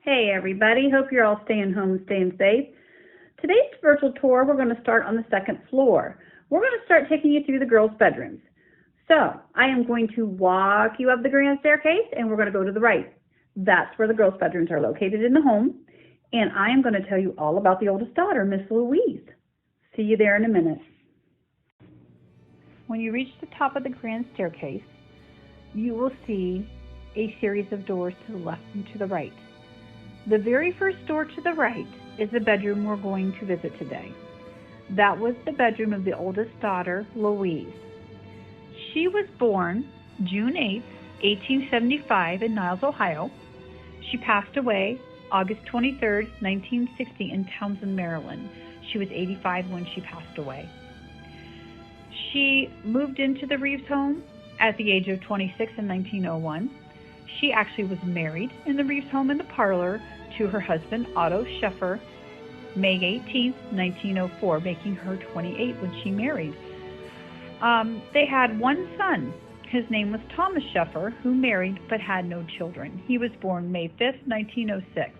Hey everybody, hope you're all staying home, staying safe. Today's virtual tour, we're going to start on the second floor. We're going to start taking you through the girls' bedrooms. So, I am going to walk you up the grand staircase and we're going to go to the right. That's where the girls' bedrooms are located in the home. And I am going to tell you all about the oldest daughter, Miss Louise. See you there in a minute. When you reach the top of the grand staircase, you will see a series of doors to the left and to the right. The very first door to the right is the bedroom we're going to visit today. That was the bedroom of the oldest daughter, Louise. She was born June 8, 1875 in Niles, Ohio. She passed away August 23, 1960 in Townsend, Maryland. She was 85 when she passed away. She moved into the Reeves home at the age of 26 in 1901. She actually was married in the Reeves home in the parlor to her husband, Otto Scheffer, May 18, 1904, making her 28 when she married. They had one son. His name was Thomas Scheffer, who married but had no children. He was born May 5, 1906.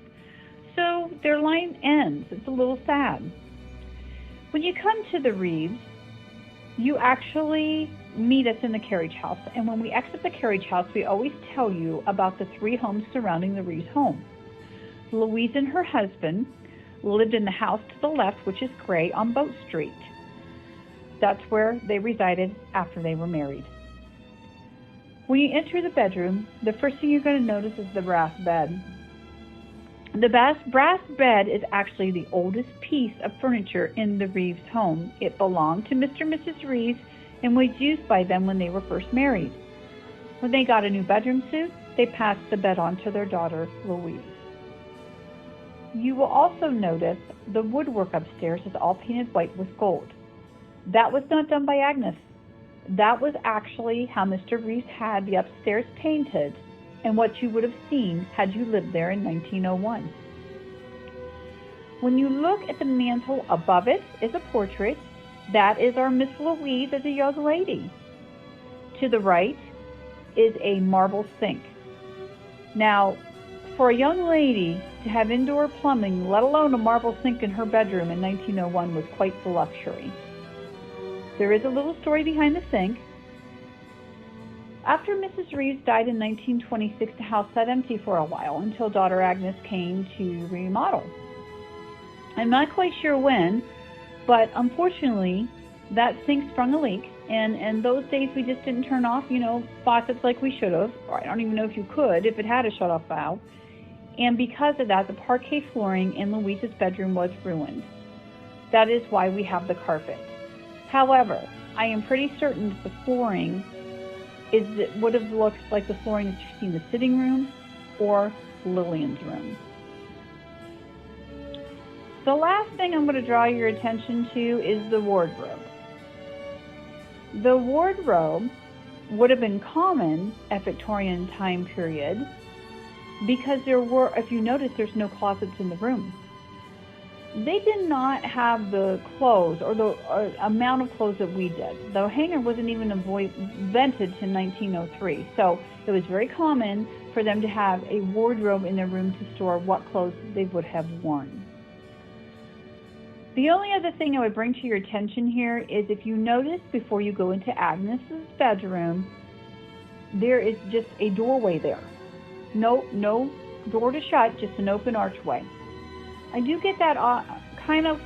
So their line ends. It's a little sad. When you come to the Reeves, you actually meet us in the Carriage House. And when we exit the Carriage House, we always tell you about the three homes surrounding the Reeves home. Louise and her husband lived in the house to the left, which is gray, on Boat Street. That's where they resided after they were married. When you enter the bedroom, the first thing you're going to notice is the brass bed. The brass bed is actually the oldest piece of furniture in the Reeves home. It belonged to Mr. and Mrs. Reeves and was used by them when they were first married. When they got a new bedroom suit, they passed the bed on to their daughter, Louise. You will also notice the woodwork upstairs is all painted white with gold. That was not done by Agnes. That was actually how Mr. Reeves had the upstairs painted and what you would have seen had you lived there in 1901. When you look at the mantel above it is a portrait. That is our Miss Louise as a young lady. To the right is a marble sink. Now, for a young lady to have indoor plumbing, let alone a marble sink in her bedroom in 1901 was quite the luxury. There is a little story behind the sink. After Mrs. Reeves died in 1926, the house sat empty for a while until daughter Agnes came to remodel. I'm not quite sure when, but unfortunately, that sink sprung a leak, and in those days we just didn't turn off, faucets like we should have, or I don't even know if you could, if it had a shut-off valve. And because of that, the parquet flooring in Louise's bedroom was ruined. That is why we have the carpet. However, I am pretty certain that the flooring would have looked like the flooring that you see in the sitting room or Lillian's room. The last thing I'm going to draw your attention to is the wardrobe. The wardrobe would have been common at Victorian time period because there were, if you notice, there's no closets in the room. They did not have the clothes or the amount of clothes that we did. The hanger wasn't even invented in 1903, so it was very common for them to have a wardrobe in their room to store what clothes they would have worn. The only other thing I would bring to your attention here is if you notice before you go into Agnes's bedroom, there is just a doorway there. No door to shut, just an open archway. I do get that kind of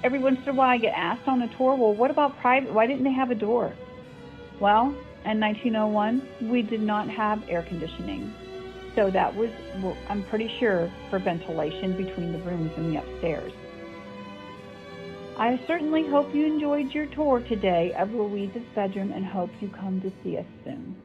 every once in a while I get asked on a tour, well, what about private? Why didn't they have a door? Well, in 1901, we did not have air conditioning. So that was, I'm pretty sure, for ventilation between the rooms and the upstairs. I certainly hope you enjoyed your tour today of Louise's bedroom and hope you come to see us soon.